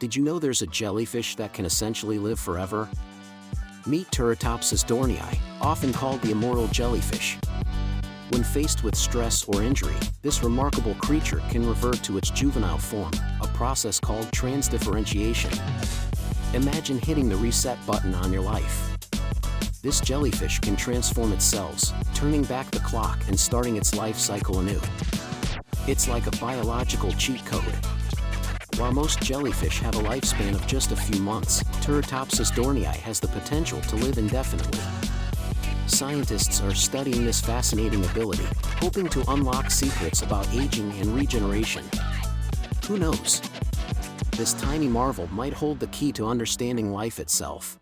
Did you know there's a jellyfish that can essentially live forever? Meet Turritopsis dohrnii, often called the immortal jellyfish. When faced with stress or injury, this remarkable creature can revert to its juvenile form, a process called transdifferentiation. Imagine hitting the reset button on your life. This jellyfish can transform its cells, turning back the clock and starting its life cycle anew. It's like a biological cheat code. While most jellyfish have a lifespan of just a few months, Turritopsis dohrnii has the potential to live indefinitely. Scientists are studying this fascinating ability, hoping to unlock secrets about aging and regeneration. Who knows? This tiny marvel might hold the key to understanding life itself.